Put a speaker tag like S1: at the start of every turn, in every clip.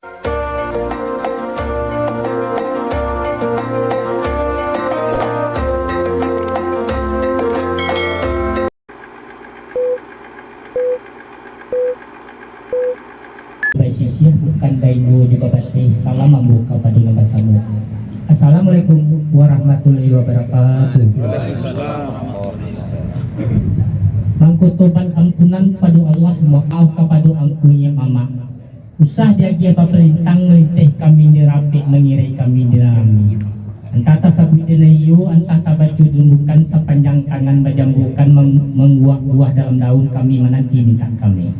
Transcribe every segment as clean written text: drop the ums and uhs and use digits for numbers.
S1: Sisih bukan daigo di babate salam membuka pada nama samu. Assalamualaikum warahmatullahi wabarakatuh.
S2: Waalaikumsalam.
S1: Mangkutuban ampunan pada Allah, maaf kepada angkunya mama. Usah jaga pemerintang melintih kami dirapi mengirai kami dirami. Entah tak sabut denayu, entah tak baca lumbukan sepanjang tangan bajambukan mengguak-guah dalam daun kami menanti minta kami.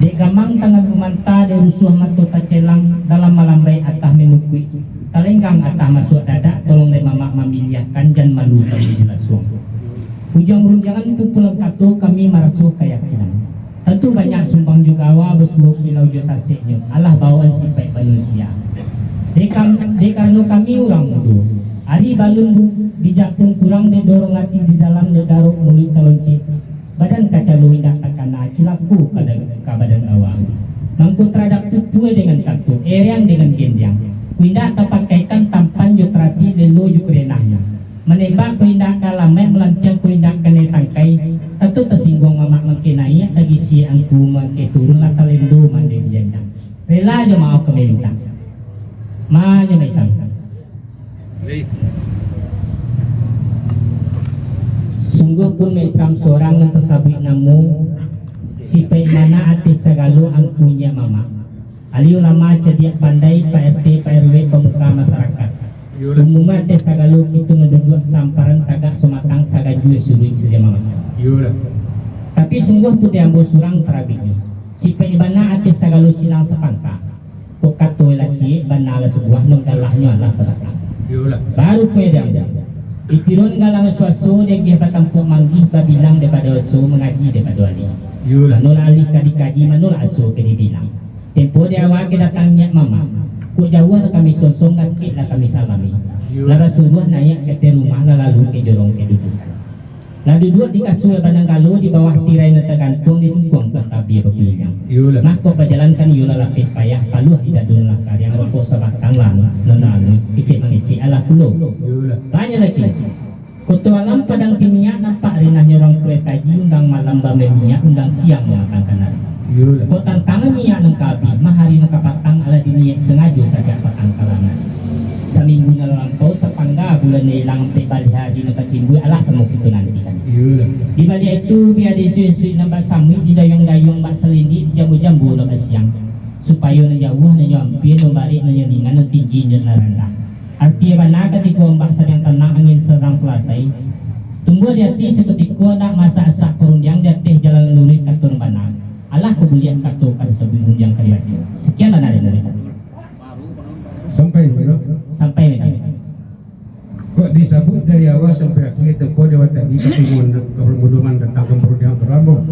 S1: Dek gamang tangan rumanta de rusuh matu tacelang dalam malambai atah menukui talenggang atah masuk dadak tolong le mamak memiliahkan jan malu kami dilasung ujang runjangan pupulang katu kami marasuh keyakinan tentu banyak sumbang juga awa bersuah pilau josaseknya Allah bawaan sipai manusia dek karena kami orang mudu hari balun bijak pun kurang de dorong hati di dalam de daruk mulut talonci badan kaca lu indah takana cilaku kada badan awang mangku terhadap tutue dengan katu eriang dengan gendiang windah tapakaikan tampan jutrati lelo jukrenahnya menembak kuindah kalamai melantiang kuindah kene tangkai tentu tersinggung mamak mengkenai lagi si angku mengke turun lah talendo mande janjang rela jo mau kemelintang ma jo metang sungguh pun mekam seorang yang tersabit namu sipai mana atis segalo angkunya mama ali ulama cediak pandai Pak RT Pak RW pemuka masyarakat umumnya atis segalo itu ngeduduk samparan tagak sumatang sagaju suruh saja mama tapi sungguh pun diambil surang perabitnya sipai mana atis segalo silang sepangka pokat tuelah cie banala sebuah nunggalahnya Allah sedekah baru kue diambil itirun galang suasu dia gia batampu manggih babilang daripada asu mengaji daripada wali manul alih kadikaji manul asu ke dibilang tempo dia awal ke datangnya mama ku jauh kami sonsong ngakit lah kami salami lalu suruh naik ke rumah lalu ke jorong ke dudukan lalu duduk di kasur bandang galuh di bawah tirai neta gantung di tungkuang ke tabi berkulinyang nah kau berjalankan yula lapit payah paluh tidak dulu lah yang rokok sebatang lama lenalu kicik mengicik ala pulau banyak lagi koto alam padang kimia nampak rinahnya orang kue kaji undang malam bame minyak undang siang makan kanar kau tantangan minyak nengkabi mahari nengkapatang ala diniat sengaja saja patang kalangan seminggu nelampau sepangga bulan hilang pebali hari nengka timbul alah semua itu nanti kan di balik itu biar disuy-suy nambah sami di dayung-dayung bak selindi jambu-jambu nambah siang supaya jauh nyampir nombalik nyaringan tinggi rendah artinya mana ketika ombak sedang tenang angin sedang selesai tunggu di hati seketika nak masa asak perundiang di hati jalan lurih katur bana Allah kebulian katur kan sebelum yang kalian sekian dan ada dari sampai
S3: kok disebut dari awal sampai akhir tempoh dewa tadi kepermuduman tentang keperluan berambung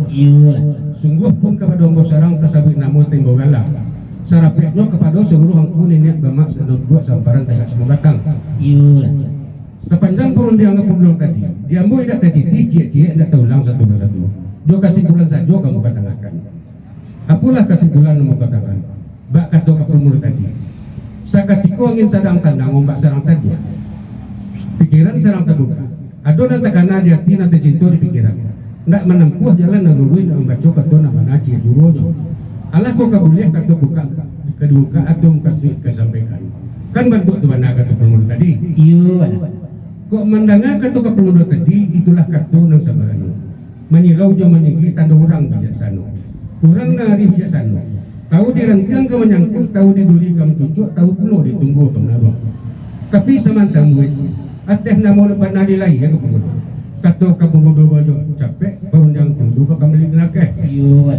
S3: sungguh pun kepada ombak sarang tersebut namun tembok galah sarapeknya kepada seluruh angku nenek bamak sedot buat samparan tegak semua batang sepanjang perundian keperluan tadi diambil tidak tadi cie-cie tidak terulang satu persatu jo kesimpulan saja kamu katakan apalah kesimpulan kamu katakan bak kata keperluan tadi sakatiko angin sedang tandang ombak sarang tadi pikiran sarang terbuka ada dan tekana di hati nanti cinta di pikiran tidak menempuh jalan nalului dan membaca kata nama naci juronya Allah kau kabulnya kata buka kedua atau kasih kesampaikan kan bantu tu mana kata pemuda tadi kok mendengar kata pemuda tadi itulah kata nang sabarano menyirau jo meninggi tanda orang bijaksana orang nari bijaksana tahu direntiang ke menyangkut tahu diduri kamu cucuk tahu perlu ditunggu pengaruh tapi samantang ateh nama lepas nadi lain ya kepemuda kata kepemuda baju capek perundang pemuda kembali kenake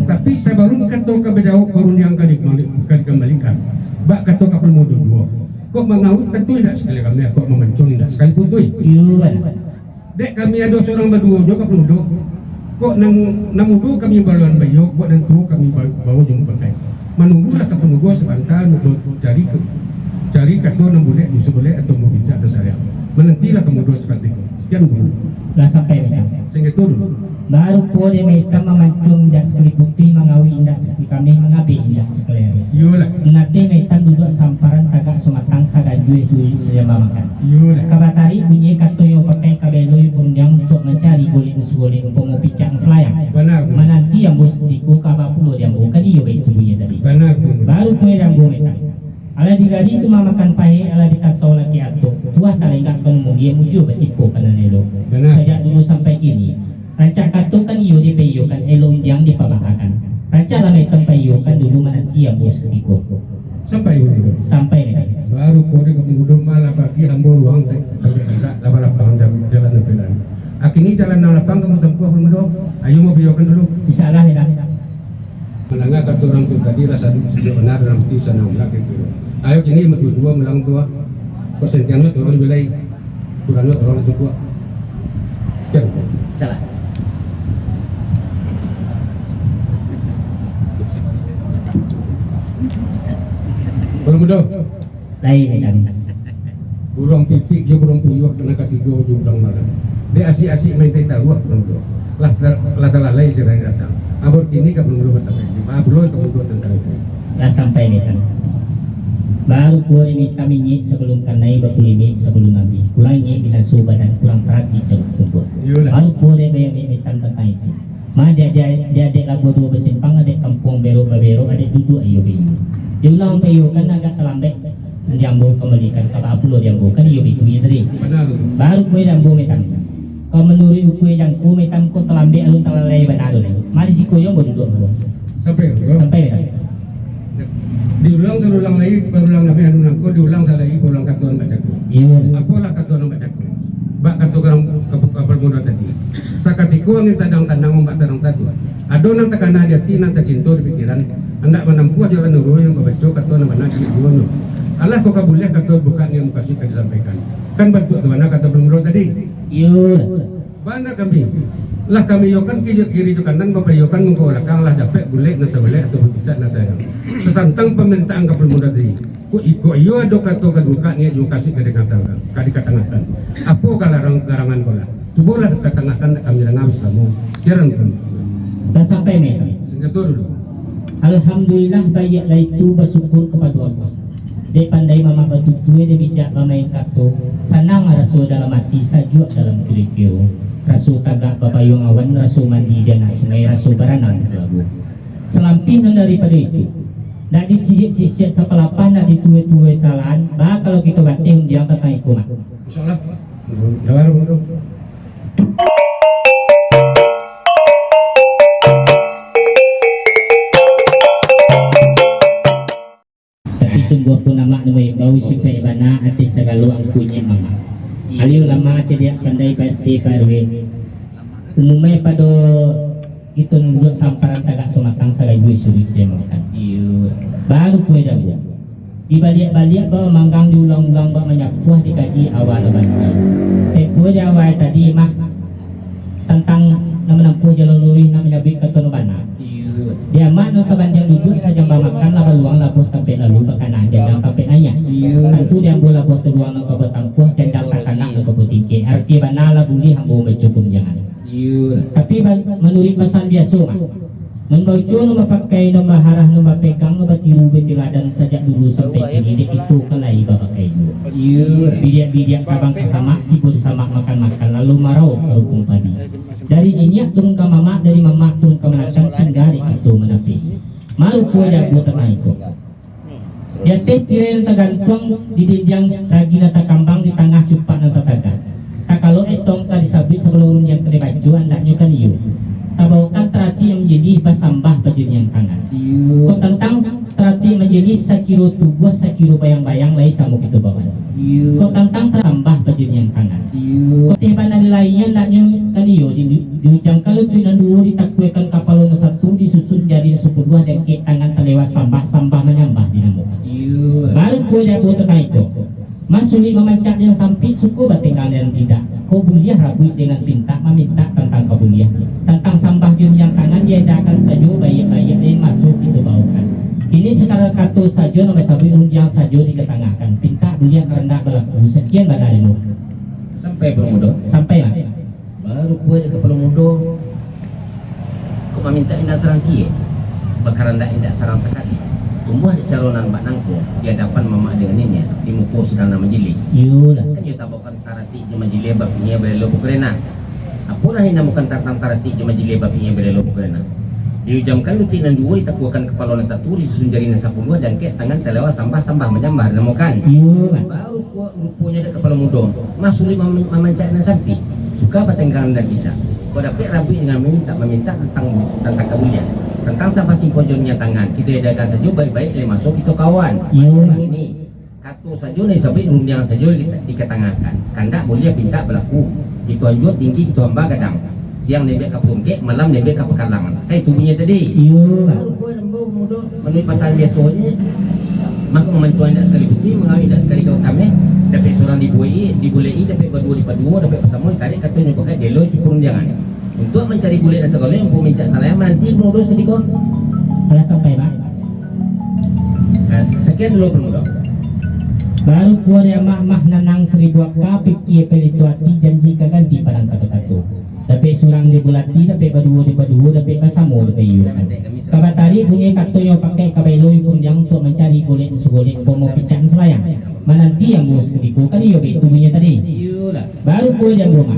S3: tapi saya baru kata kebejauh perundang kembalikan bak kata kepemuda dua kok mengawut tentu tidak sekali kami kok memencun tidak sekali putui dek kami ada seorang berdua juga kepemuda kok namudu kami baluan bayok kok dan tu kami bawa jumpa pakai menunggulah kepemuda sebentar untuk cari kata enam boleh musuh boleh atau mau bincang tersayang menantilah kemudian seperti itu sekian dulu
S1: dah sampai mereka
S3: sehingga itu dulu
S1: baru boleh mereka memancung dak sekali putih mengawi indak kami mengabi indah sekalian.
S3: Yolah.
S1: Menate metan duduk samparan tagak sumatang sagajue sulit saja makan.
S3: Yolah.
S1: Kabatari bunyi katoyo pakai kabeloi burundang untuk mencari golek umpama picak selayang.
S3: Benar.
S1: Menanti yang bos diku kabapulo yang bukan iyo itu bunyi tadi.
S3: Benar.
S1: Baru kue yang bu metan. Ala digadi itu makan pahe, ala dikasau lagi atuk. Tuah talenggak penemu dia muju betipu kanan elo.
S3: Benar.
S1: Sejak dulu sampai kini. Rancak katu kan iyo dipeyokan elo yang dipabakakan. Rancak lama tempeyokan dulu menanti yang bos diku.
S3: Sampai dulu.
S1: Sampai metan.
S3: Baru kori kemudian malah bagi ambo ruang tak lapang jalan depan. Akini jalan lapang kamu tempuh belum? Ayo mau biyokan dulu.
S1: Bisa lah metan.
S3: Menangga kata orang tu tadi rasa sudah benar dalam hati sana ulah itu. Ayo kini betul dua melang tua. Persentiannya orang belai kurangnya orang tua. Kan?
S1: Salah.
S3: Belum mudah.
S1: Lain metan.
S3: Burung pipik dia burung puyuh kena kaki dua jumlah malam. Dia asik-asik main teh taruh belum mudah. Lah lalai sih datang. Abor kini kan belum bertemu. Belum kemudian tentang itu.
S1: Dah sampai metan. Baru kue ini kami nyik sebelum kanai bakul ini sebelum nabi. Kurang nyik binasu badan kurang perhati ceruk kumpul.
S3: Yolah.
S1: Baru kue bayar metan tentang itu. Ma dia adik lagu dua bersimpang, adik kampung berok adik duduk ayo bayu. Dia ulang bayu kan agak terlambat. Diambil kembalikan kalau upload diambil kan iyo bayu tadi.
S3: Benar.
S1: Baru kue diambil metan. Kalau menurut kue yang ku metan ku terlambat alun terlalai benar dulu. Mari si kue yang berduduk dulu.
S3: Sampai.
S1: Sampai metan.
S3: Diulang serulang lagi, berulang nabi anu ko diulang lagi berulang katuan bacaku.
S1: Iya.
S3: Aku lah katuan bacaku. Bak katu orang kapal muda tadi. Sakatiku angin sadang tandang ombak tandang tadu. Ado nang takana dia ti nang tacinto di pikiran. Hendak menempuh jalan nuru yang membaca katuan mana di duono. Allah kok kabulnya katuan bukan yang kasih disampaikan. Kan bantu mana kata bermuda tadi.
S1: Iya.
S3: Bana kami. Lah kami yokan kiri itu kanan bapak yokan mengko belakang lah dapat boleh nasa boleh atau berbicara nasa yang setantang permintaan kapal muda tadi ku iko iyo ado kato kaduka ni yung kasih kadikatan kadikatangatan apo kalarang karangan kola tubulah katangatan kami lang ngawis mo kiran pun
S1: Dah sampai metan.
S3: sehingga dulu
S1: Alhamdulillah banyak lah itu bersyukur kepada Allah. Dia pandai mama bertutur, dia bijak mama yang kato. Sanang rasul dalam hati, sajuk dalam kirikio. Rasul tagak papayong awan, rasul mandi dan sungai, rasul baranang lagu. Selampih daripada itu, nak disisik-sisik sepelapan, nak dituai-tuai salahan. Bah kalau kita batin dia kata ikut mak.
S3: insyaallah jawab dulu
S1: Tapi sungguh pun nama namanya bau sifat ibana atis segala angkunya mama. Aliu lama cedia pandai pati parwe. Umumnya pada itu nurut samparan tagak sumatang sagai gue suruh dia makan. Baru kue dah buat. Di balik-balik bawa manggang diulang-ulang bawa menyapuah dikaji awal banci. Kue dia awal tadi mah tentang nama nampuh jalan lurih namanya bik keton bana. Dia mak no sebanjang duduk saja makan lah beluang labuh tapet lalu bakanan jandang tapet nanya. Tentu dia boleh labuh teruang nak kau tampuh jandang kakanak nak kau tinggi. Arti bana lah buli hambo bercukup jangan. Tapi menurut pasal biasa mah. Membaca no pakai no maharah no pegang no batiru betiladan sejak dulu sampai kini dia itu kelai bapakai itu. Bidiak-bidiak kabang kesamak tibur samak makan-makan lalu marau kerupung padi. Dari inyak turun ke mamak, dari mamak turun ke menakan tinggal itu menapi. Malu kue dah buat tanah itu. Dia teh tirai tergantung di dijang ragi nata kambang di tengah cupak nata tagan. Tak kalau etong tadi sabit sebelum yang kena baju andaknya kan iyo. Tabawakan terati yang menjadi basambah yang tangan. Kau tentang terati menjadi sakiro tubuh sakiro bayang-bayang lai samuk itu bawah. Kau tentang tersambah yang tangan. Kau tiba nadi lainnya naknya kan iyo di ujang kalau tu nandu ditakwekan kapal nomor satu disusun jadi 10 dan ke tangan terlewat sambah menambah dinamuk. Baru kue dah buat tentang itu. Mas sulit memancak yang sampit suku batinggal dan tidak. Kau buliah rabu dengan pinta meminta tentang kebuliah. Tentang sampah yang tangan dia akan saja bayi-bayi lain masuk itu baukan. Ini sekarang kata saja nomor sabu yang saja diketengahkan. Pinta buliah kerana berlaku sekian badaimu.
S2: Sampai Pelomudo.
S1: Sampai lah.
S2: Baru kue ke Pelomudo. Kau meminta indah seranci. berkaranda indak sarang sekali. Tumbuh ada calonan mbak nangko di hadapan mama dengan ini di muka sedang nama jili.
S1: Yulah.
S2: Kan dia tabakan tarati di majili bapinya berelo bukrena. Apalah yang namukan tentang tarati di majili bapinya berelo bukrena. Diujamkan luti nan dua ditakuakan kepala na satu disusun jari na 10 dan ke tangan telewa sambah menyambah namukan.
S1: Yulah.
S2: Baru rupanya ada kepala muda. Masuli memancak na sapi. Suka patenggalan dan kita. Kau dapat rabi dengan meminta tentang kabulian. Tentang sampah simpojonnya tangan kita edakan saja baik-baik dia masuk kita kawan. Ini katu saja nih sabi rundiang saja kita diketengahkan. Kandak boleh pinta berlaku. Itu anjut tinggi itu hamba gadang. Siang nebek ke pungkek, malam nebek ke pekalangan. Kayak tubuhnya tadi. Baru kau lembu muda menulis pasal biasanya. Maka memantuan tidak sekali putih, mengawin tidak sekali kau kami. Dapat seorang dibulei, dapat berdua dipadua, dapat bersama tarik katanya pakai delo cukup rundiangan. Untuk mencari kulit dan segala yang pun minta salah nanti menurut ketika
S1: Kalau sampai Pak.
S2: sekian dulu pemuda.
S1: Baru kuar yang mah nanang 1000 ka pikir pelitu hati janji kaganti padang kata-kata. Tapi surang di bulati, tapi berdua, tapi bersama dapat iu. Kabatari punya katanya pakai kabeloy pun yang untuk mencari kulit segolek pomo pican selayang. Menanti yang bos ketika kali yo itu punya tadi. Baru kuar yang rumah.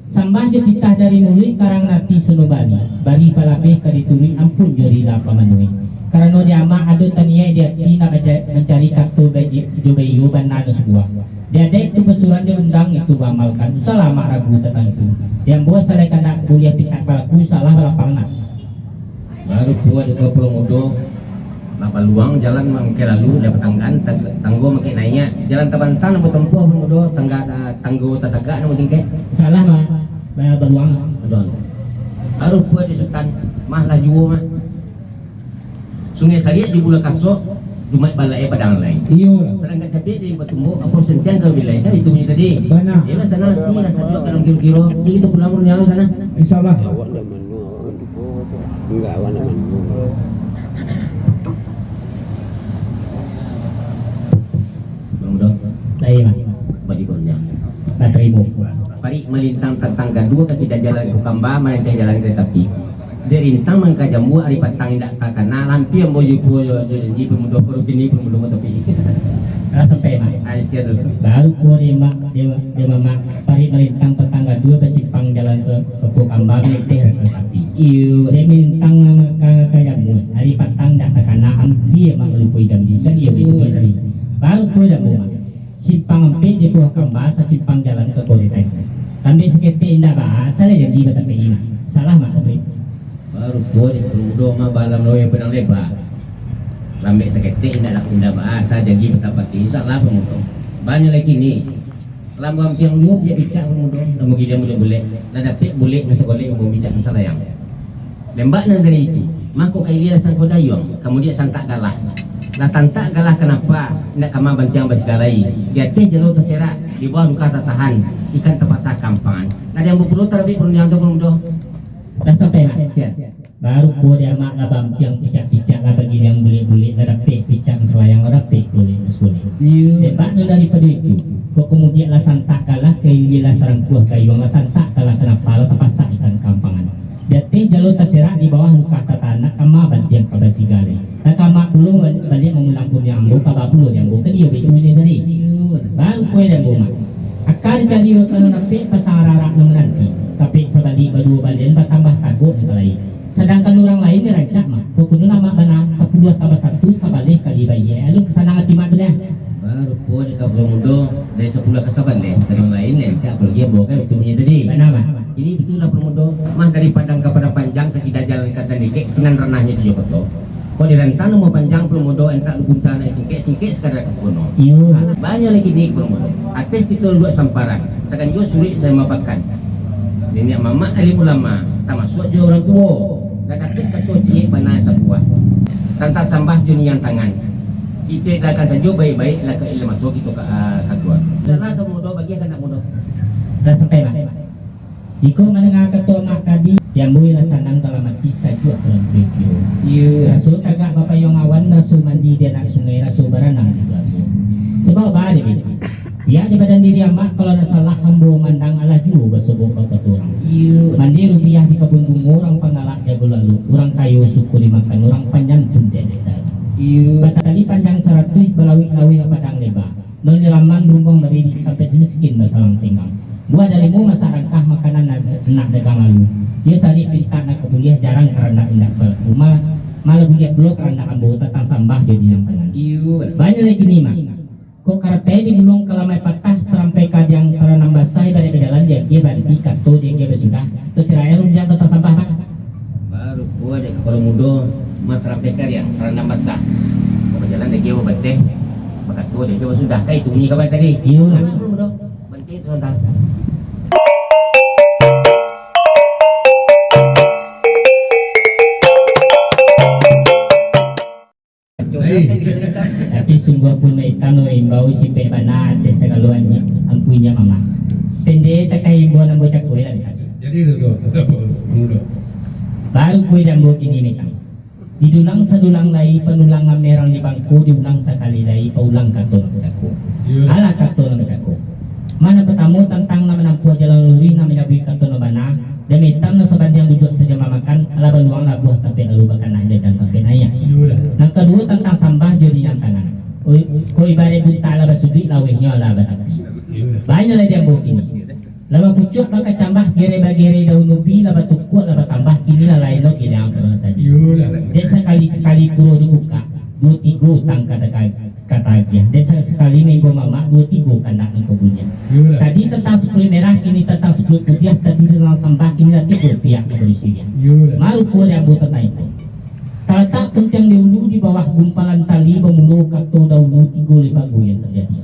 S1: Sambah je titah dari mulut karang nati sunubali bari palapeh kadituri ampun jori la pamanui karena dia ama ado tania dia tina mencari kartu gaji jubayu banana sebuah dia ada itu pesuran dia undang itu bamalkan salah mak ragu tentang itu yang buat saya kena kuliah pikat palaku salah balapangna
S2: Baru kuat ke Promodo lapa luang jalan mangke lalu dapat tanggaan tanggo makin naiknya jalan tabantang nama tempuh Promodo tanggo tataga nama tingke
S1: salah mah beruang
S2: baru kuat di Sultan mah laju mah Sungai Sariat di Bula Kasok Jumat balai padang lain sedangkan capek di Patumbo apa sentian ke wilayah kan itu punya tadi
S4: Benar.
S2: ya sana tidak sadar dalam kiro-kiro di itu pulang nyalo sana
S4: Insyaallah.
S5: Enggak awan aman.
S2: Promodo
S1: lain mah
S2: bagi kornya
S1: baterimu
S2: Pari melintang tetangga dua kaki dan jalan Kukamba melintang jalan kereta api. Derintang mangka jambu ari patang indak takana lampi yang boju janji pemuda perupini pemuda tapi.
S1: kalau sampai mah
S2: Ayo sekian dulu.
S1: baru kuar dia mama pari melintang tetangga dua besimpang jalan ke Kambang teh tapi
S2: Iyo
S1: dia melintang kajamu hari patang dak takana ampi mak lupui gambi kan dia begitu tadi baru kuar jamu simpang empat di buah Kambang simpang jalan ke Politek tapi seketik indah bahasa lah jadi betul ini salah mak tapi
S2: baru buat di pemuda mah balam loe pedang lebar. Lambek seketik indah bahasa jadi betapa insyaallah pemuda. Banyak lagi ni. Lambang piang lu dia bicara pemuda, lamu dia boleh. Lah dapat boleh ngan sekolah yang mau bicara salayang. Lembak nan dari itu. Mako kai dia sang kodayong, kemudian santak galah. Lah tantak galah kenapa? Nak kama bantiang basgalai. Dia teh jalo terserak di bawah luka tahan ikan terpaksa kampangan. Nah yang berperlu terlebih perundang untuk pemuda.
S1: dah sampai mak
S2: Sekian.
S1: baru kuar dia mak ngabam yang picak-picak lah bagi yang boleh-boleh lah dapet picak selayang lah dapet boleh boleh debat nu daripada itu kok kemudian lah santak kalah kailah sarang kuah kayu lah tantak kalah kenapa lah terpaksa ikan kampangan dia teh jalur terserak di bawah luka tanah kama bantian kabasi gale nah kama dulu balik mengulang pun yang bu kaba puluh yang bu kan dia begitu ini tadi baru kuah yang bu mak akan jadi kalau dapet pasang rarak nanti tapi sebalik berdua balian bertambah takut yang lain sedangkan orang lain ni rancak mah pokoknya nama bana 10 tambah 1 sebalik kali bayi lalu kesana ngati mak tu dah
S2: Baru pun di Kampung Mudo dari 10 ke 7 deh, sering lain lencak pergi bukan itu punya tadi.
S1: mana mah
S2: Ini betul lah Mudo. Mah dari Padang kepada Panjang kita jalan kata dikek senang renahnya di Jokoto. Kau di rentan mau Panjang Mudo entak lugunta naik singkek sekadar ke kono.
S1: iyo
S2: Banyak lagi di Mudo. Atas kita buat samparan. Sekarang juga sulit saya mapakan. Nenek mama alim ulama, tak masuk je orang tua. Dan tapi ketua cik panah sebuah. Tentang sambah dunia tangan. Kita akan saja baik-baik lah ke ilmu masuk itu ke ketua. Salah ke muda bagi anak muda.
S1: dah sampai mak jika menengah ketua mak tadi yang boleh lah sanang dalam mati saja dalam video rasul kagak bapak yang awan rasul mandi dia nak sungai rasul berenang juga sebab ada Ya di badan diri amat kalau ada salah hambo mandang ala ju bersobok otot orang. Mandi rupiah di kebun bunga orang pangalak jago lalu, orang kayu suku dimakan, orang penyantun dedek tadi. Batali panjang 100 belawi-lawi padang lebar. Non nyelaman rumpung dari sampai miskin masalah tinggal. Buat darimu masa rangkah makanan anak dagang lalu. Dia sari pintar nak kuliah jarang karena indak rumah malah buliah belum karena ambo tentang sambah jadi yang kanan. Banyak lagi nih mak. Kok karate di gulung kelamai patah terampai yang karena nambah say dari jalan dia berhenti kartu dia sudah. Terus siraya rumjang tentang sambah mak.
S2: Baru gua dek kalau mudo mas terampai yang karena nambah sah. Kalau jalan dia berhenti. Maka tu dia sudah kayak itu bunyi kawan tadi.
S1: Iya.
S2: Berhenti sebentar.
S1: Tapi sungguh pun may tanong imbau si Pebana at sa kaluan ang punya mama. Pende tak kay ibo ng bocak ko ilan.
S3: Jadi itu muda.
S1: Baru ko ilang mo kinimitan. Didulang sa dulang lay panulang nga merang di bangko diulang sa kalilay paulang kato ng bocak ko. Ala kato ng bocak ko. Mana bertamu tentang nama nampu jalan luri na minabuhi kato ng bana. Demitan na sa badyang duduk sa jamamakan ala baluang labuh tapi lalu bakan ada dan tapi naya. Yang kedua tentang sambah jadi yang tangan. Ko ibarat bunta ala basudi lawehnya ala batapi. Banyak lagi yang bawa kini. Laba pucuk maka cambah gere-bagere daun ubi laba tukuk laba tambah kini lain lo kini yang pernah tadi. Jadi sekali puro dibuka 2-3 utang kata dia. Dan sekali minggu mama 2-3 kandak ng kubunya. Tadi tentang 10 merah kini tentang 10 putih tadi tentang sambah kini nanti pihak kepolisian. Malu pun yang buat tentang itu. Tak puncang dahulu di bawah gumpalan tali pemuluh kato dahulu 3 libago yang terjadi.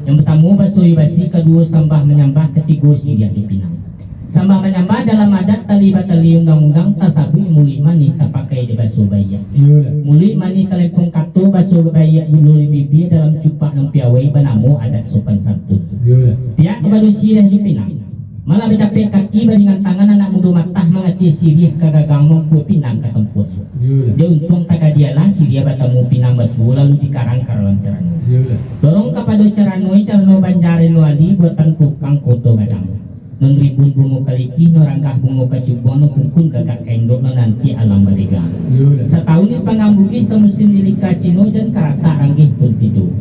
S1: Yang pertama basoi basi, kedua sambah menyambah, ketiga siriah dipinang. Sambah menyambah dalam adat tali batali undang-undang tasabu muli mani tak pakai di baso bayak. Muli mani telepon kato baso bayak bulu bibi dalam cupak ng piawai banamu adat sopan santun. Pihak kebaru siriah dipinang. Malah bercapek kaki baringan tangan anak muda matah mengati siriah kagagang mampu pinang ke tempat. Dia untung tak dialah siriah batamu pinang basu lalu dikarang karawan cerano. Dorong kepada cerano banjarin wali buatan tukang koto badamu. Mengribun bungo kaliki no rangkah bungo kacubon no kungkun gagak kaindok no nanti alam baliga. Setahun ini pangambuki semusim dilika cino dan karata ranggih pun tidur.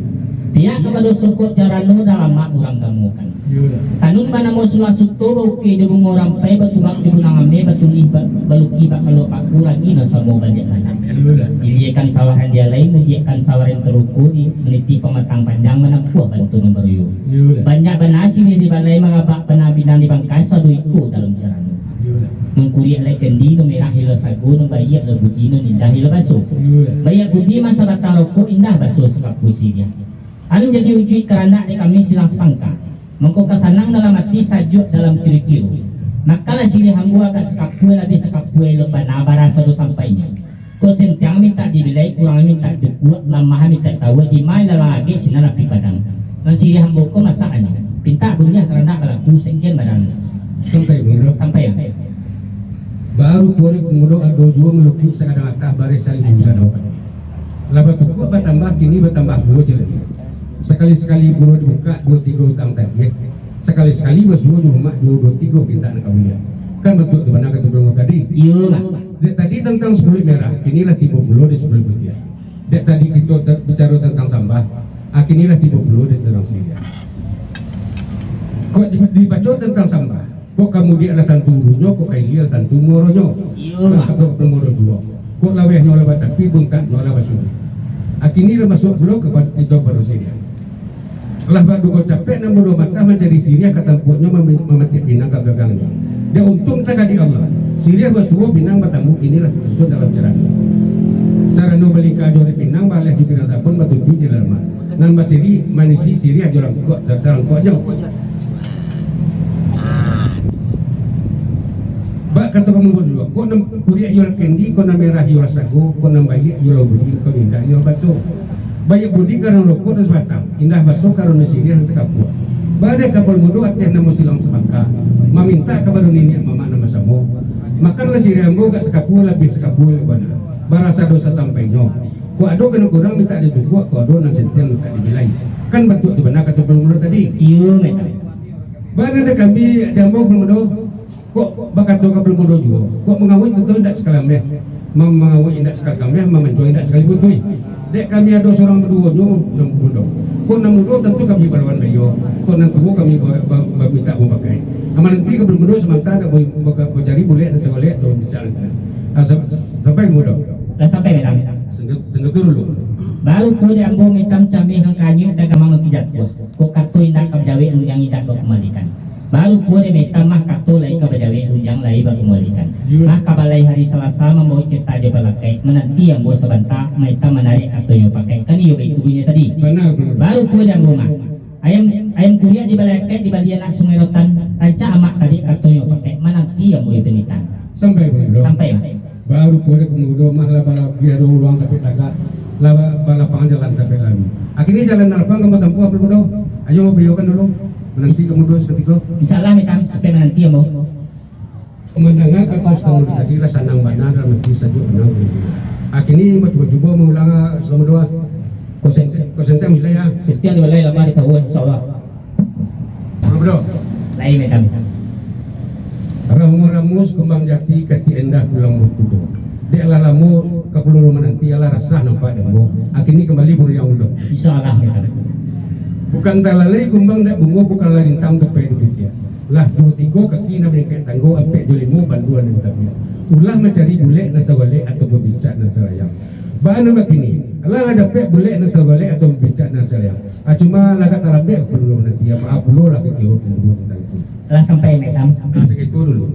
S1: Pihak kepada sukut jarano dalam mak orang temukan. Tanun mana mau sulah suto oke di bungo rampai batu bak di bunang ame batu lih baluki bak kalau pak lagi no samo banyak anak. Iliakan sawaran dia lain mujiakan sawaran teruku di meniti pematang panjang mana puah bantu nomor yu. Banyak banasi di balai mengabak penabinan di bangkai saduiku dalam cerano. Mengkuri alai kendi no merah hilo sagu no bayak le budi no indah hilo baso. Bayak budi masa batang rokok indah baso sekapu siria. Anu jadi wujud kerana kami silang sepangka. Mengko kesanang dalam hati sajuk dalam kiri-kiri. Makalah siri hambu agak sekapue lebih sekapue lepas nabara sadu sampainya. Ko sentiang minta dibilai kurang minta dekuat lamah minta tahu di mana lagi sinar api padang. Dan siri hambu ko masakannya. Pinta dunia kerana balaku sekian badan. Sampai
S3: baru kuari kemudian ada dua melukis sekadang atas baris saling berusaha dapat. Laba tukuk bertambah kini bertambah 2 je lagi. Sekali-sekali bulu dibuka 2-3 utang tadi. Sekali-sekali basuh di rumah 2-3 pinta nak kawian. Kan betul tu mana kata belum tadi.
S1: Iya.
S3: Dek tadi tentang 10 merah, kinilah 30 di 10 putih. Dek tadi kita bicara tentang sambah, kinilah 30 di tentang siria. Kok dibaca tentang sambah, kok kamu dia adalah tantu runyo, kok kayak adalah tantu moronyo. Iya. Kok moro dua. Kok lawehnya oleh tapi bungkat oleh basuh. Kinilah masuk dulu kepada itu baru siria. Lah badu kau capek nak bodoh mata mencari Syria kata kuatnya memati pinang ke gagangnya. Dia untung tak di Allah. Syria basuh pinang batamu inilah tersebut dalam cara no balik kajo di pinang balik di pinang sabun batu di dalam. Nan basiri manisi Syria jorang kuat jarang kuat jauh. Bak kata kamu bodoh. Kau nam kuliah jual kendi, kau nam merah jual sagu, kau nam bayi jual budi, kau indah jual basuh. Banyak budi karena rokok dan sebatang, indah basuh karena siriah dan sekapua. Badai kapal mudu ateh namu silang sebangka, meminta kepada nenek mama nama samu. Makanlah siriah ambo gak sekapua lebih sekapua lebana. Barasa dosa sampainya. Kok ado kena kurang minta ditubuh, kok ado nang sentian minta dibilai. Kan bentuk di benak kata pelumur tadi.
S1: Iyo meta.
S3: Mana ada kami jambu pelumur, kok bakat tu pelumur juga. Kok mengawin tentu tidak sekali meh, mengawin tidak sekali meh, memencuai tidak sekali butui. Dek kami ada seorang berdua juga yang pelumur. Kok namun dua tentu kami berlawan bayo. Kok nanti kami minta memakai. Amal nanti ke pelumur sementara ada mencari boleh dan seboleh atau bicara. Sampai muda.
S1: Dah sampai meta.
S3: Tengah dulu.
S1: Baru ko di ambo mitam cami hang kanyu daga mamang kijat ko. Ko katoy na kabajawe yang idak ko kembalikan. Baru ko di mitam mah kato lai kabajawe yang lai ba kembalikan. Mah kabalai hari Selasa mau cerita aja balakai menanti ambo sebanta mitam menarik katoy yo pakai. Kan iyo itu bunyi tadi. Baru ko di ambo mah. Ayam kuliah di balakai di balian nak Sungai Rotan. Ranca amak tadi katoy yo pakai menanti ambo yo penitan.
S3: Sampai belum?
S1: Sampai mah.
S3: Baru kode kemudian mah lah bala biar ruang tapi tagak lah balapangan jalan tapi lagi. Akhirnya jalan lapang kamu tempuh apa dulu? Ayo mau biokan dulu. Menanti kemudian seketika.
S1: Insyaallah mitam sampai menanti ambo.
S3: Mendengar kata setengah tadi rasa nang benar dan mesti sejuk benar. Akhirnya mau coba mengulang selama dua. Kosen saya milih ya.
S1: Setiap di balai lama di tahun insyaallah.
S3: Bro.
S1: Lain mitam.
S3: Ramus kembang jati kati endah pulang berkudo. Dia lah lamu kapuluh rumah nanti ala rasah nampak dembo. Akhirnya kembali buru yang udah.
S1: Insyaallah mitam.
S3: Bukan talalai kumbang dak bungo bukan lintang ke pedu dia. Lah 2-3 kaki na bingkai tanggo ape jolimo banduan dan tabia. Ulah mencari bule nasawale atau berbincang nasarayang. Bana begini. Allah ada pek bule nasawale atau berbincang nasarayang. Cuma lagat arabe perlu nanti apa perlu lagi kiro perlu tentang itu.
S1: Lah sampai mitam.
S3: Segitu dulu.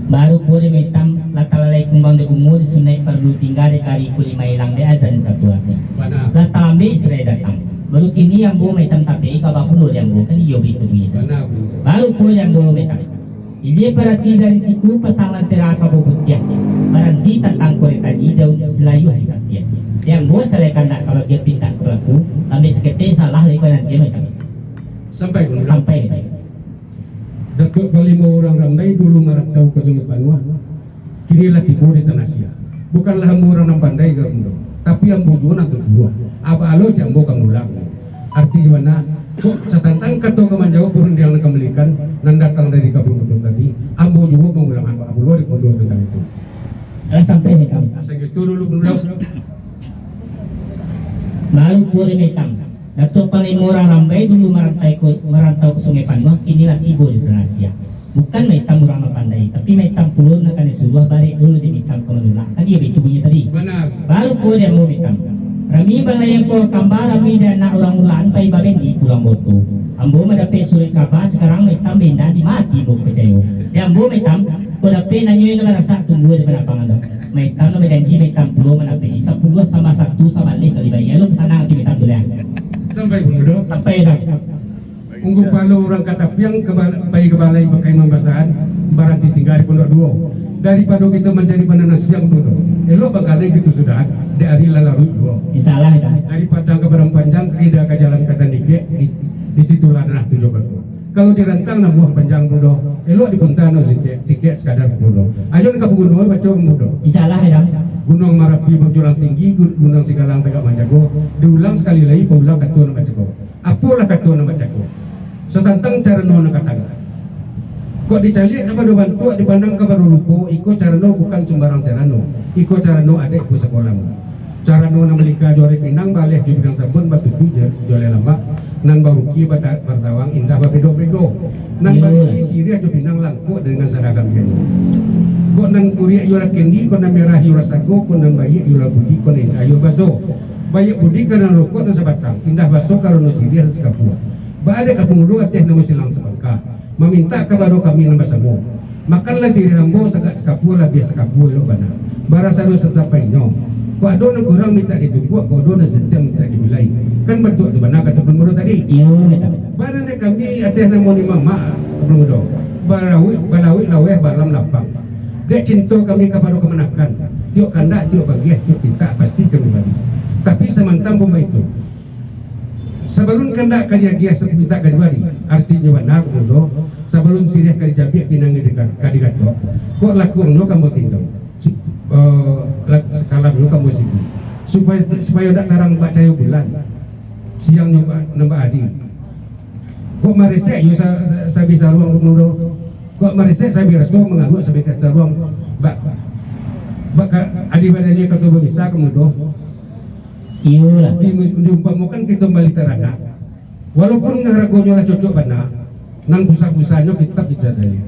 S1: Baru puri mitam latalalay kumbang de umur sunai perlu tinggal di kari kuli mailang de azan katuatnya.
S3: Mana?
S1: Latambe sirai datang. Baru kini yang bu mitam tapi kabapuluh yang bu kan iyo itu bunyi.
S3: Mana?
S1: Baru puri yang bu mitam. Ini perhati dari tiku pasangan teraka bubutiah. Berhenti tentang korek tadi daun selayu hari katia. Yang bu selekan tak kalau dia pinta pelaku ambil sekete salah lagi nanti mitam.
S3: Sampai dulu.
S1: Sampai mitam.
S3: Datuk kelima orang ramai dulu marak tahu ke Sungai Panua. Kini lagi di Tanasia. Bukanlah hambu orang yang pandai ke mundo, tapi hambu juga nanti dua. Apa alo jambu kamu ulang. Artinya mana? Kok setantang kata kemanjau pun yang kembalikan nan datang dari kabur mundo tadi. Hambu juga mengulang apa lo di mundo tentang itu.
S1: Sampai mitam.
S3: Segitu dulu mundo.
S1: Baru puri mitam. Datuk paling murah rambai dulu merantau ke Sungai Panua, inilah tibo di Tanasia. Bukan mitam murah pandai, tapi mitam puluh nak kena suruh balik dulu di mitam kemenulak. Tadi ya itu bunyi tadi.
S3: Benar.
S1: Baru pun dia mau mitam. Rami balai yang ko kambar rami dan nak orang ulaan pai babendi pulang botu. Ambo mendapat surat kabar sekarang mitam benda di mati bu percaya. Dia ambo mitam, ko dapat nanyo yang rasa tunggu di lapangan. Mitam no janji mitam puluh mendapat 10 sama 1 sama 5 kali bayar. Lu kesana nanti mitam dulu.
S3: Sampai mundo.
S1: Sampai dah.
S3: Unggu palu orang kata piang bayi kebalai pakai membasahan barang singgah di pondok dua. Daripada kita mencari pandangan siang dulu. Elok bangkalai gitu sudah dari lalu dua.
S1: Insyaallah dah.
S3: Daripada kebarang panjang kita ke jalan kata dikit di situ lah nah tujuh betul. Kalau dirantang nak buah panjang dulu. Elok di puntano sikit sekadar dulu. Ayo ke gunung baca mudo.
S1: Insyaallah dah.
S3: Gunung Marapi berjulang tinggi, Gunung Sigalang Tegak Manjago, diulang sekali lagi, paulang katuan Manjago. Apalah katuan Manjago? Setantang cara nona kataga. Kok dicari apa do bantu dipandang ke baru lupo, iko cara no bukan sembarang cara no. Iko cara no adek ku sekolahmu. Cara no na melika jore pinang balik di bidang sabun batu tujar jole lambak nan baruki bertawang indah bedo-bedo. Nan baruki siria jo pinang langko dengan seragam gini. Kok nan kuria yola kendi, kok nan merah yola sago, kok nan bayi yola budi, kok nan ayo baso. Bayi budi karena rokok dan sebatang, indah baso kalau nusiri dan sekapua. Baada kapungulu ateh nama silang sebangka. Meminta kepada kami nama semua. Makanlah siri hambo sagak sekapua lah biasa sekapua lo bana. Barasa lo setapai nyo. Kok ada orang kurang minta ditunggu, kok ada orang setiap minta dibilai. Kan betul tu bana kata penguru tadi.
S1: Iyo mitam.
S3: Bana ne kami ateh nama ni mama penguru. Balawi laweh balam lapang. Dia cinta kami kepada kemenakan. Tiok kandak, tiok bagian, tiok pinta pasti kami bagi. Tapi semantam pun itu. Sebelum kandak kaya dia sepinta kadwari. Artinya benar dulu. Sebelum sirih kali jabiak pinang dekat kadigato. Kok laku no kamu tinggal. Skala lu kamu sini supaya tak tarang baca bulan siang nambah adi kok marisek yo sabi sa ruang mudo kok marisek sabi resto mengaku sabi kata ruang bak adi badannya kata bisa kemudo
S1: Iyalah.
S3: diumpamakan kita balik terana walaupun ngaragonya lah cocok bana nang busa-busanya kita tadi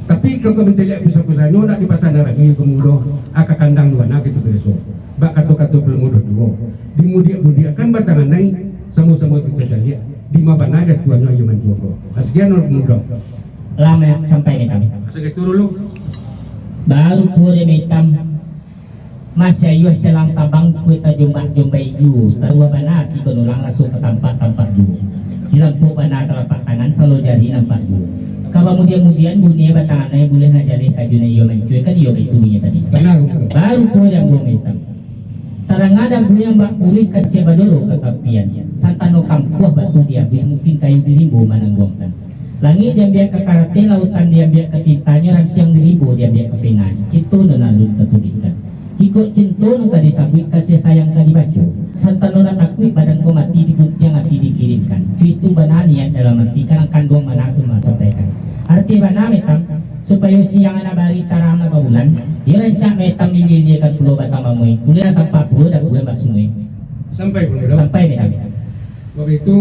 S3: tapi kalau mencari busa-busanya nak di pasar lagi kemudo aka kandang dua nak itu besok bak kata-kata belum dua dimudia-mudiakan batangan naik sama-sama kita jadi di mana ada tuannya yang menjogo sekian orang muda
S1: Lama sampai metam.
S3: segitu dulu
S1: Baru pure metam. Masya ayo selang tabang kita jumbai ju tarua banat iko nulang langsung ke tempat ju dilampu banat telapak tangan selalu jari nampak ju kemudian dunia batangannya boleh ngajari tajuna iyo mencuy kan iyo itu bunyi tadi
S3: benar
S1: baru pure yang belum metam tarang ada gue yang bak pulih kasih badoro kekapian santano kampuah batu diambil mungkin kayu diribu mananggongkan langit dia biar ke karate lautan dia biar ke tintanya rantiang diribu dia biar ke pengan citu nanalun ketudikan jika cinta nu tadi sabit kasih sayang tadi baca santano takui badan ko mati diguntiang hati dikirimkan itu benar niat dalam arti karena kandung mana tu sampaikan arti benar metam supaya siang anak bari tarama babulan dia rancak metam milih dia kan pulau batang mamui kuliah tanpa pulau dah gue bak sungai
S3: sampai pemuda
S1: sampai metam
S3: waktu itu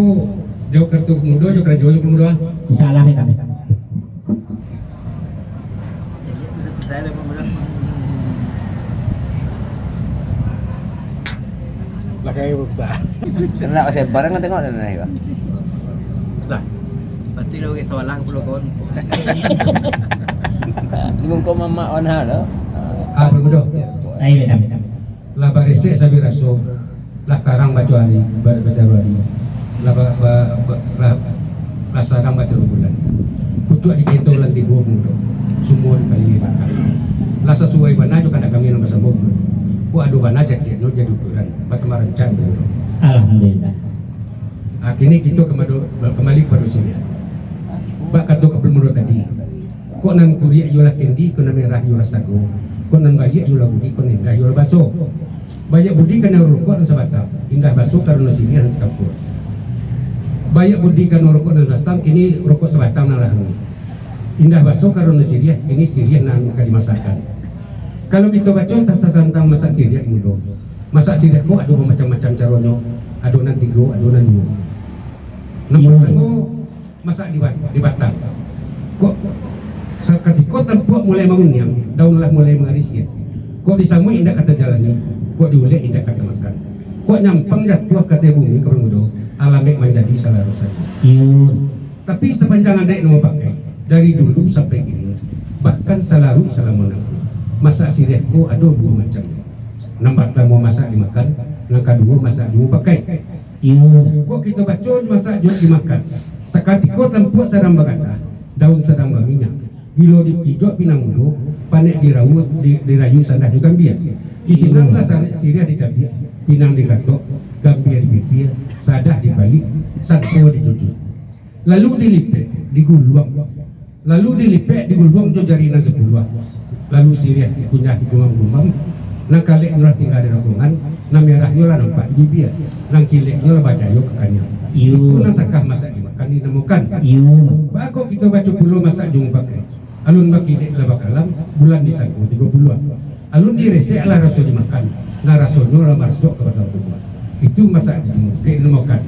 S3: jauh kartu pemuda jauh kerja jauh pemuda
S1: salah metam
S4: Lah kayak besar.
S5: Nak pasal barang kan tengok dan naik.
S2: Lah. Pasti lo ke soalan pulau kon.
S5: Ni mungko mama on ha lo.
S3: pemuda
S1: ayo metam
S3: lah barisek sabi raso lah karang baca hari baca hari lah sarang baca bulan pucuk di kento lanti buah pemuda semua dikali lah sesuai bana juga ada kami yang bersama ku adu bana jadi ukuran batu marancang pemuda
S1: alhamdulillah
S3: kini kita kembali kepada sini bak kata ke pemuda tadi kok nan kuriak yola kendi kok nan merah yola sago kok nan bayi yola budi kok indah yola baso banyak budi kana rokok dan sabatang indah baso karena sini dan sekapur banyak budi kana rokok dan rastang kini rokok sabatang nan lahung indah baso karena siriah ini siriah nan kalimasakan kalau kita baca tentang masak siriah mudo masak siriah kok ada macam-macam caranya adonan tiga adonan dua nomor pertama masak di batang kok ketika tempuak mulai mengunyam daunlah mulai mengarisnya kok disamui indah kata jalani kok diulek indah kata makan kok nyampang jatuh kata bumi ke mudo alamek menjadi salah rusak tapi sepanjang ada yang mau pakai dari dulu sampai kini bahkan selalu salah menang masak sirihku ada dua macam yang pertama masak dimakan yang kedua masak dipakai kok kita baca masak juga dimakan sekatiko tempuak sedang berkata daun sedang berminyak gilo dipijok pinang mudo panek dirayu sandah juga biar di sinanglah sirih dicabik pinang digatok gambir dipipir sadah dibalik satpo dicucuk lalu dilipet diguluang jo jarinan sepuluh lalu sirih dikunyah digumam-gumam nang kalek nyolah tinggal di rokongan nang merah nyolah nampak di bibir nang kilek nyolah bacayo ke kanyang itu nang sakah masak dimakan ditemukan bakok kita baca puluh masak jung pakai alun baki dek lah bakalam bulan disangku 30-an alun diresek lah rasul dimakan nah rasulnya lah masuk ke pasal tua itu masak ditemukan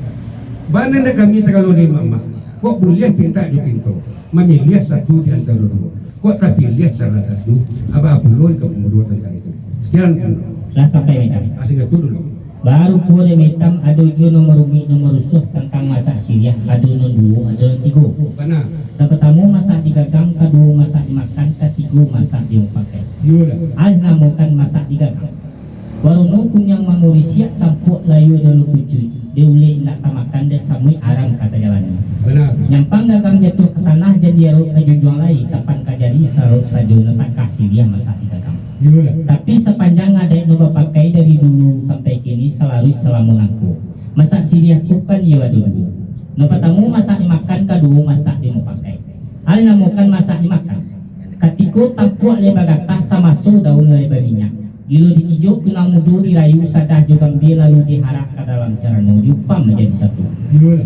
S3: bana kami segala ni mama kok boleh pinta ju pintu memilih satu di antara dua kok tak pilih salah satu apa belum ke pemuda tentang itu sekian
S1: lah sampai metam
S3: asing itu dulu
S1: baru pure metam ada jo nomor usuh tentang masak siriah ada non 2 ada non 3
S3: benar
S1: yang pertama masak digagang kedua masak dimakan ketiga masak dipakai
S3: yulah
S1: namukan masak digagang baru nukun yang memorisiak tampuk layu dalam kucuy dia boleh nak makan dia samui aram kata jalannya
S3: benar
S1: nyampang gagang jatuh ke tanah jadi aruk juang lain kapan kajari saruk saja nasakah siriah masak digagang
S3: yulah
S1: tapi sepanjang ada yang pakai dari dulu sampai kini selalu selama aku masak siriah tu kan iya dulu no pertama masak dimakan kedua masak dipakai hal namukan masak dimakan ketika tampuk lebar gatah sama daun lebar minyak Gilo dikijo kunang mudo dirayu sadah juga dia lalu diharap ke dalam carano diupam menjadi satu.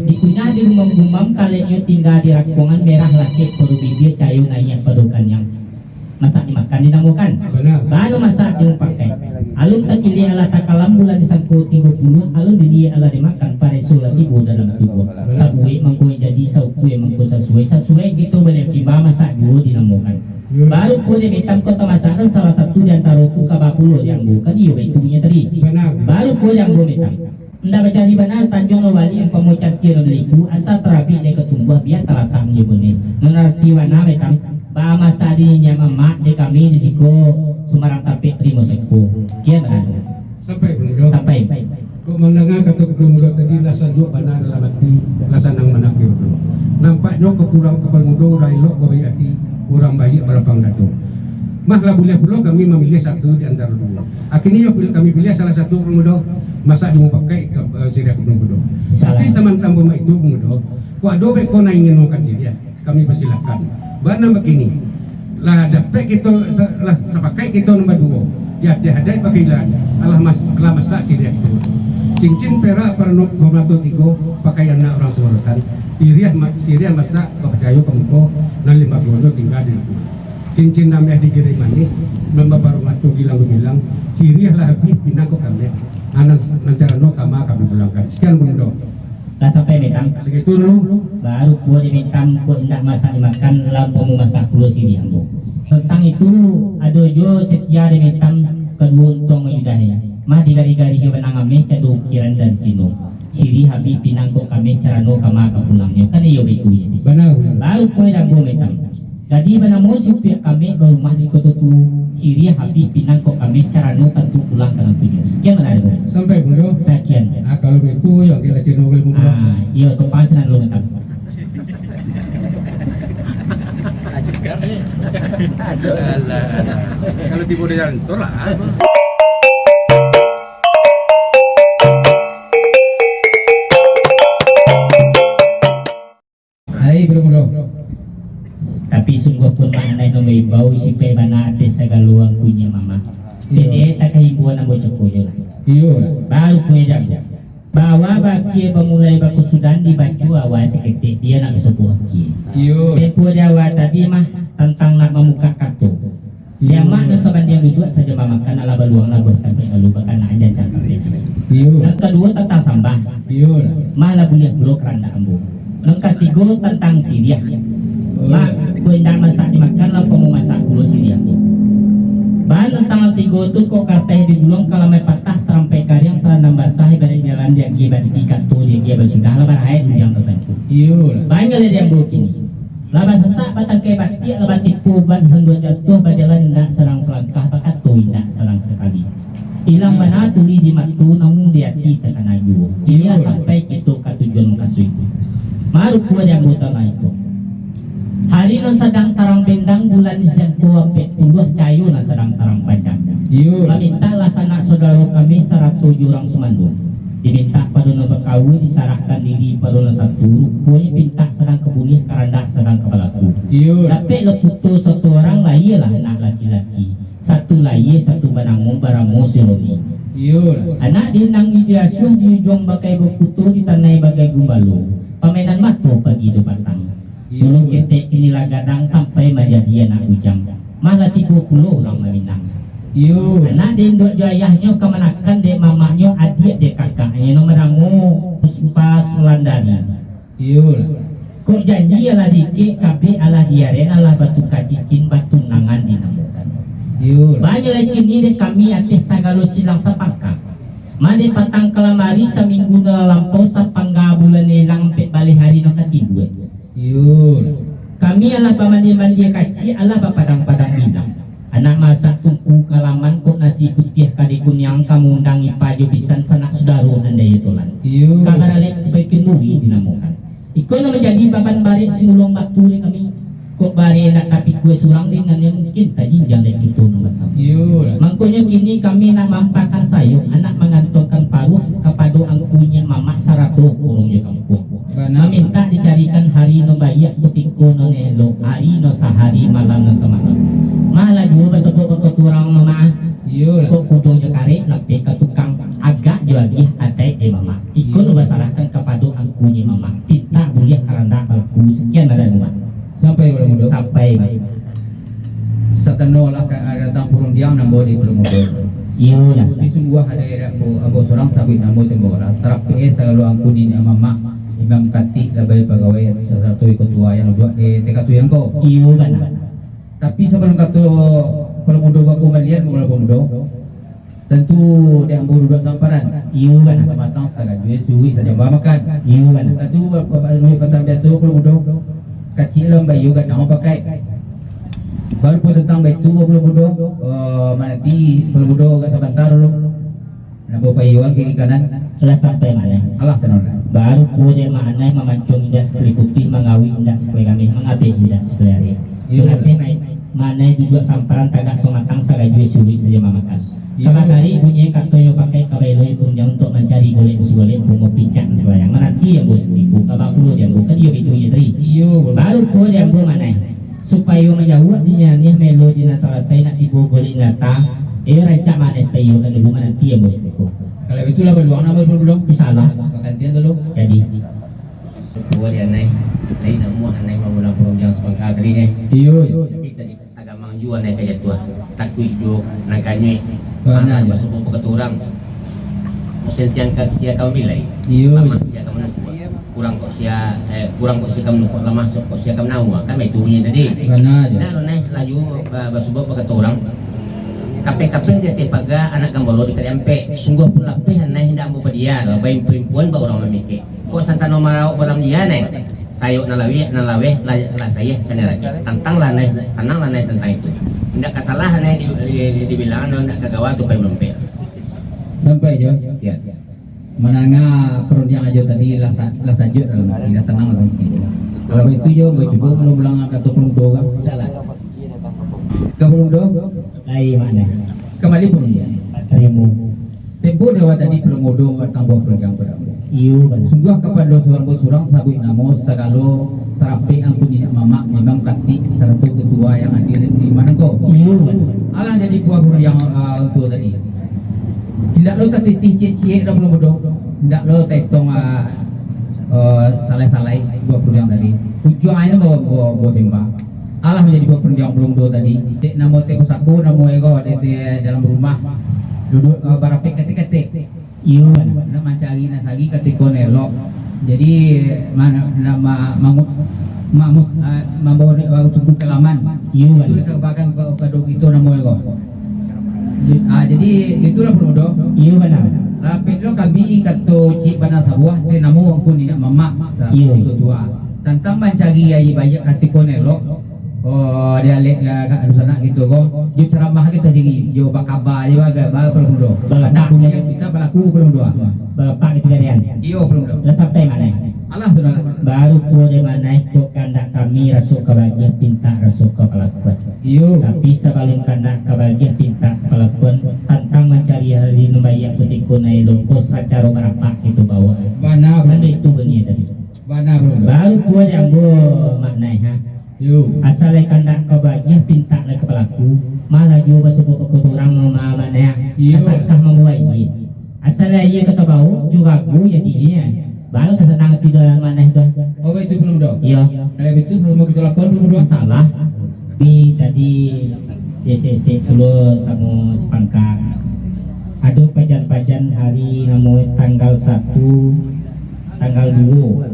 S1: Dikunyah di rumah gumam kalenya tinggal di rakungan merah laki peru bibir cayu naik padukan yang masak dimakan dinamukan. Baru masak dipakai. Alun takili ala takalam bulan disangku 30 alun dili ala dimakan pareso lagi dalam tubuh. Sabui mangkoi jadi saukue mangko sesuai gitu boleh tiba masak dulu dinamukan. Baru pun dia hitam kota masakan salah satu di antara tu kabapulo yang bukan iyo itu punya tadi. Baru pun yang belum hitam. Nda baca di benar Tanjung Wali yang pemucat kira beliku asal terapi dia ketumbuh biar telatang nyebuni. Mengerti wana hitam. Ba masa dinya mama de kami di siko Sumarang Tapik Trimo Seko. Kian ada. Sampai.
S3: Kok mendengar kata muda tadi lasan juga benar dalam hati lasan nang menakir tu. Nampaknya kekurang kepal muda railok bayi hati orang baik berapang datu. Mahlah boleh pula kami memilih satu di antara dua. Akhirnya kami pilih salah satu pemuda masa dia mau pakai sirih pemuda. Tapi sementara buma itu pemuda, kau dobe kau nak ingin makan sirih, kami persilakan. Bana begini, lah dapat kita lah sepakai kita nombor dua. Ya hadai pakai lah, alah masak sirih itu. Cincin perak pernah tiga pakaian nak orang Surakan. Sirih masak percaya kamu dan 50 tinggal di rumah. Cincin namanya dikirim manis, nombor baru matu bilang sirih lah habis pindah ke kami. Anak cara no kami pulangkan. Sekian bunda.
S1: Lah sampai metang.
S3: Segitu dulu.
S1: Baru gua dimintam kok indah masak dimakan lampu masak pulau sini ambo. Tentang itu ada jo setia dimintam kedua untung yudahnya. Mah digari-gari jo benang ameh cadu ukiran dan cino. Siri habis pinang kok kami cara no kama kapulangnya kan iyo itu ya.
S3: Benar.
S1: Baru kue dan gua metam. Jadi benang musik pihak kami ke rumah di kota tu Siri habis pinang kok kami cara no tentu pulang ke tujuh. Sekian mana ada.
S3: Sampai bunda.
S1: Sekian.
S3: Kalau begitu yang kita cino bunda.
S1: Iyo tu pasan lu metam.
S3: Kalau tiba di jalan tolak. Hai bro.
S1: Tapi sungguh pun manay no may bau si pe mana ate sa galuang punya mama. Jadi tak kahibuan ang bocah koyo lah.
S3: Iyo.
S1: Baru punya dah. Bawa baki bamulai baku sudan dibacu awas seketik dia nak sebuah ki.
S3: Iyo.
S1: Tempo dia awal tadi mah tentang nak memuka kartu. Dia mah nak saban dia duduk saja mamakan ala baluang lah buat tapi lalu bahkan aja cakap dia.
S3: Iyo.
S1: Yang kedua tentang sambah.
S3: Iyo.
S1: Malah boleh pulau keranda ambu. Yang ketiga tentang siriah. Mak, kau tidak masak dimakan lah kamu masak pulau siriah. Bahan tentang tiga tu kok katanya digulung kalau mai patah terampai karyang terendam basah balik jalan dia gibat dikat tu dia gibat sudah lah air yang terbantu.
S3: Iyo.
S1: Banyak dia yang buruk ini. Laba sesak batang kai batik laba tipu ban sendua jatuh berjalan tidak serang selangkah pakat tu tidak serang sekali. Hilang mana tuli di matu namun dia ti tekan ayu. Dia sampai kita ke tujuan kasui. Maru kuat yang utama itu. Hari no sedang tarang bendang bulan siang tua 40 cayu na sedang tarang panjang.
S3: Iyo.
S1: Minta laksana saudara kami 107 orang Sumandu. Diminta pada no bakawu disarahkan diri pada no satu. Punya pinta sedang kebulih karanda sedang kepalaku.
S3: Iyo.
S1: Tapi leputu satu orang lain lah anak laki-laki. Satu lain satu banangun baramu siloni.
S3: Iyo.
S1: Anak dinang ijasuh diujung bagai berputu ditanai bagai gumbalu. Pemainan matu pagi itu batang. Dulu ketek inilah gadang sampai majadian nak ujang. Malah 30 orang Minang.
S3: Iyo.
S1: Anak di induk jayahnya kemanakan dek mamanya adik dek kakaknya nomor ramu Puspa Sulandari.
S3: Iyo.
S1: Kok janji ala dikit kabe ala diaren ala batu kacicin batu nangan dinamukan.
S3: Iyo.
S1: Banyak lagi ni dek kami atis sagalo silang sapangka. Made patang kelamari seminggu lampau sapangga bulan nilang pek balik hari no katibu.
S3: Iyo.
S1: Kami ala pamandi-mandi kaci ala papadang-padang minang. Anak masak tungku kalaman kok nasi putih kadikun yang kamu undang ipajo bisan sanak saudara anda itulan.
S3: Iyo.
S1: Kabar alek baikin nuri dinamukan. Iko na menjadi papan barik sinulong batu kami. Kok bare nak tapi kue surang dengan yang mungkin tadi jangan itu nomor satu.
S3: Iyo.
S1: Makanya kini kami nak mampakan sayur anak mengantongkan paruh kepada angkunya mamak sarato orangnya kampung. Meminta dicarikan hari no bayak putiko no nelo hari no sehari malam no semalam. Malah juga besok turang mama
S3: Iya lah.
S1: Kok kudu nyekari lebih ke tukang agak jualih atai mama. Ikut masalahkan kepada angkunya mama. Kita boleh karena aku sekian ada dua.
S3: Sampai kalau muda.
S1: Sampai
S3: Satano lah ada tampurung diam nambah di belum muda.
S1: iya lah.
S3: Di sungguh ada abo seorang sabit namo tembora. Sarap selalu angku di mama. Imam Kati labai pegawai salah satu ketua yang dua di TK Suyan ko.
S1: Iya benar.
S3: Tapi sebelum kata kalau muda aku melihat mulai muda. Tentu dia ambil duduk samparan.
S1: Iya benar.
S3: Matang sangat jual suwi saja makan.
S1: Iya benar.
S3: Tentu pasal biasa kalau muda kecil lah bayu kan nak pakai. Baru pun tentang baik tu belum muda. Nanti belum muda kat sebentar dulu. Nak bawa payuan kiri kanan.
S1: Lah sampai mana?
S3: Allah senang.
S1: Baru punya mana memancung indah sekali putih mengawi indah sekali kami mengabe indah sekali hari.
S3: Iya.
S1: Mengabe mana juga samparan tagak somatang sagaju sulit saja mamakan.
S3: Iya.
S1: Kabagari bunyi katoyo pakai kabailoi punya untuk mencari golek golek bungo pincang selayang. Menanti yang bos ibu kabakulo yang bukan dia itu ya tadi.
S3: Iyo.
S1: Baru pun yang bu mana supaya menjawab dinya nih melo dina selesai nak ibu golek nata. Rancak mana tayo kan ibu menanti yang bos ibu.
S3: Kalau itulah berluang nama belum.
S1: Salah.
S3: Gantian dulu.
S1: Jadi
S2: Buat dia naik, lain nak muah naik mamulang perunjang sepangka tadi ni.
S3: Iyo.
S2: Tapi tadi agama jual naik kerja tua, tak kuijuk, nak kanyui.
S3: Mana aja.
S2: Masuk buku keturang. Musim tiang kat sia kau milai.
S3: Iyo.
S2: Lama sia kamu nasi. Kurang kok sia kamu nukuk lemah kok sia kamu nawa. Kan itu punya tadi.
S3: Mana aja.
S2: Dah naik laju basubuk buku keturang. Kape-kape dia tepaga anak gambolo di kaliampe. Sungguh pun lapeh naik hendak mau dia. Bayi perempuan bawa orang memikir. Kok santano marau orang dia naik. Sayuk nalawe lah saya kena raja. Tantang lah naik tentang itu. Tidak kesalahan naik dibilang tidak kagawa tu payung lempel.
S3: Sampai jo.
S2: Ya.
S3: Menanga perundian aja tadi lah saja dalam tidak tenang dalam hidup. Kalau itu jo coba belum bilang kata pemuda kan salah. Ke pemuda
S1: lain mana?
S3: kembali perundian.
S1: Terimu.
S3: Tempo dewa tadi pemuda tambah perundian berapa.
S1: Iyo benar.
S3: Sungguh kepada surang sabui namo sagalo sarapi angkun ini mama memang kati satu ketua yang hadir di mana kau.
S1: Iyo benar.
S3: Alah jadi buah yang itu tadi. Tidak lo ketitih cie-cie dah belum bodoh. Tidak lo tektong salai-salai buah yang tadi. Tujuannya bawa sembah. Allah menjadi buah yang belum do tadi. Dek namo te kosaku namo ego di dalam rumah duduk barapik ketik-ketik.
S1: Iyo benar.
S3: Nak mencari nasagi ketika nelok. Jadi mana nama membawa tubuh kelaman.
S1: Iyo
S3: Itu
S1: benar.
S3: kebakan kedok itu namo ego. Jadi itulah penuh.
S1: Iyo benar.
S3: Rapid lo kami kata cik bana sabuah te namo angku ni nak mamak sa
S1: Iya.
S3: itu tua. Tantang mencari ai banyak ketika nelok. Oh dia lek kat sana gitu ko. Dia ceramah kita jadi jo bakabar je bagai penuh. Nak punya kita berlaku penuh.
S1: Bapak itu kalian.
S3: Iyo penuh.
S1: Lah sampai mana?
S3: Allah sudah.
S1: Baru pun di mana itu kandak kami rasuk kebahagiaan pinta rasuk ke pelakuan.
S3: Iyo.
S1: Tapi sebelum kandak kebahagiaan pinta pelakuan tentang mencari hari numbayak betikun ay lupus secara merapak itu bawa.
S3: Bana
S1: Mana itu bunyi tadi.
S3: Bana penuh.
S1: Baru pun yang bu maknanya.
S3: Yo.
S1: Asalnya kandak kebahagiaan pinta le ke pelaku malah juga sebut keturang mana
S3: Iya.
S1: asalkah membuat ini. Asalnya ia kata bau juga aku ya dia. Baru kesenangan tidak mana itu.
S3: Oh itu belum dong.
S1: Iya.
S3: Kalau itu semua kita lakukan belum dong.
S1: Masalah di tadi JCC dulu sama sepangka ada pajan-pajan hari namun tanggal 1 tanggal 2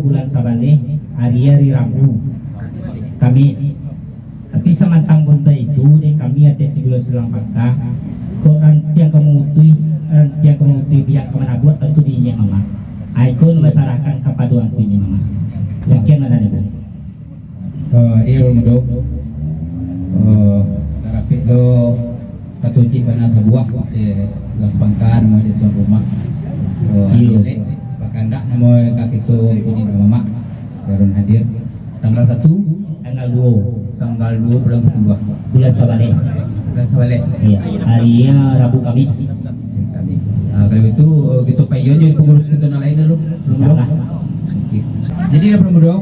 S1: bulan Sabale hari Rabu Kamis. Tapi semantang benda itu deh kami ada sebelum selang pangka kok yang kemutui pihak kemana buat tentu dinya mama. Aikun masyarakat kepaduan punya mama. Sekian mana nih bu?
S3: Iya belum dong. Rapid lo kata cik bana sabuah las pangkan nama di tuan rumah.
S1: Iya.
S3: Bahkan tak nama kaki tu punya mama Karun hadir tanggal 1
S1: Tanggal 2
S3: tanggal 2 bulan 2
S1: bulan Sabale.
S3: bulan sebalik.
S1: Iya. Harinya Rabu Kamis.
S3: Kami. Kalau itu kita payon je pengurus kita yang lain dulu. Belum dong.
S1: Salah.
S3: Jadi dah belum dong.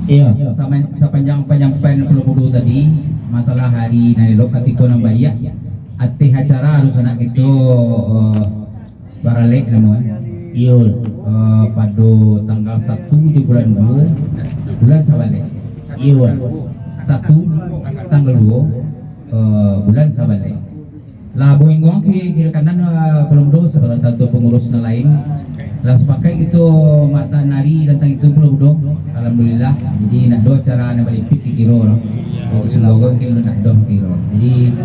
S1: Iya.
S6: Sepanjang penyampaian Pelubudu tadi masalah hari Nailok ketika nang bayak ati acara harus anak itu baralek namanya.
S1: Iya.
S6: Pada tanggal 1 di bulan 2 bulan Sabale.
S1: Iya.
S6: 1 tanggal 2 bulan Sabale. Lah boing gong kiri kanan Pelubudu sebagai satu pengurus lain. Lah sepakai itu mata nari tentang itu Pelubudu. Alhamdulillah. Jadi nak do cara nak balik pik kiro loh. Itu semoga mungkin nak do kiro. Jadi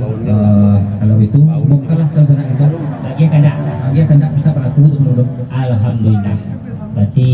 S6: kalau itu bukalah tahun sana itu.
S1: Lagi kena.
S6: Lagi kena kita pelaku untuk Pelubudu.
S1: Alhamdulillah. Berarti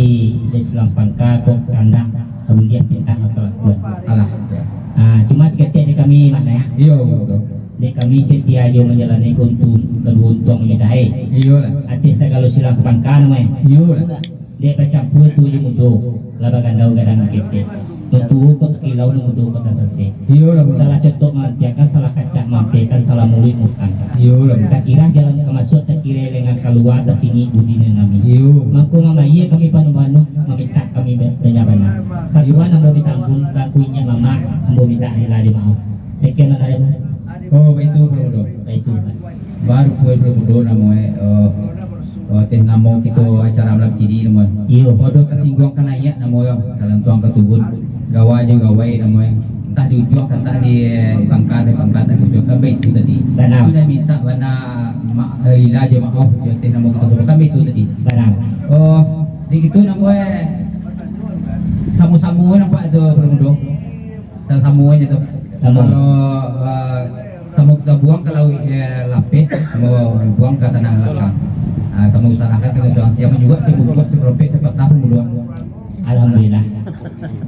S1: Islam pangka kok kanda kemudian kita kelakuan.
S6: Alhamdulillah.
S1: Cuma seketika di kami mana ya?
S6: Iya betul.
S1: Di kami setia aja menjalani kuntum keluntong menyedai.
S6: Iya lah.
S1: Arti segala silang sepangka namanya.
S6: Iya lah.
S1: Dia kecampur tujuh mudo. Laba gandau gadang kete. Tentu kok kilau mudo kota sase.
S6: Iya lah.
S1: Salah contoh mengertiakan, salah kacak mampekan, salah mulut mutang.
S6: Iya lah.
S1: Tak kira jalan kemasuk, tak kira dengan keluar ke sini budi nami.
S6: Iya.
S1: Mangku mama iya kami panu-panu meminta kami benyabana. Kedua nambah minta ampun lakuinnya mama nambah minta rela di maaf. Sekian ada mu.
S6: Oh itu Pelubudu.
S1: Itu.
S6: Baru kue Pelubudu namanya teh namo kita acara malam ciri namanya.
S1: Iya.
S6: Kodo kesinggung kan ayat namanya dalam tuang ketubun. Gawa aja gawai namanya. Entah di ujung entah di pangkat di ujung kami itu tadi.
S1: Benar.
S6: Sudah minta wana ila aja maaf teh namo kita tubuh kami itu tadi.
S1: Benar.
S6: Oh di gitu namanya samu-samu nampak itu Pelubudu. Dan samuanya tuh.
S1: Samu.
S6: Kalau samu kita buang kalau lapis mau buang ke tanah belakang. Sama usahakan kita jual siapa juga sih buat seperti seperti tahun dulu.
S1: Alhamdulillah.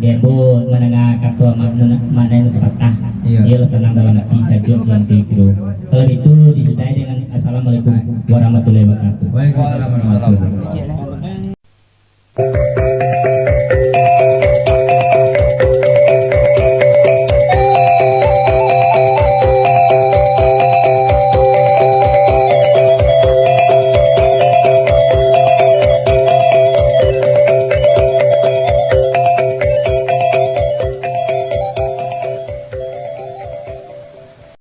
S1: Debo menengah ketua mana yang sepatah.
S6: Iya.
S1: Dia senang dalam hati saja dalam kiro. Kalau itu disudahi dengan assalamualaikum warahmatullahi wabarakatuh.
S6: Waalaikumsalam warahmatullahi wabarakatuh.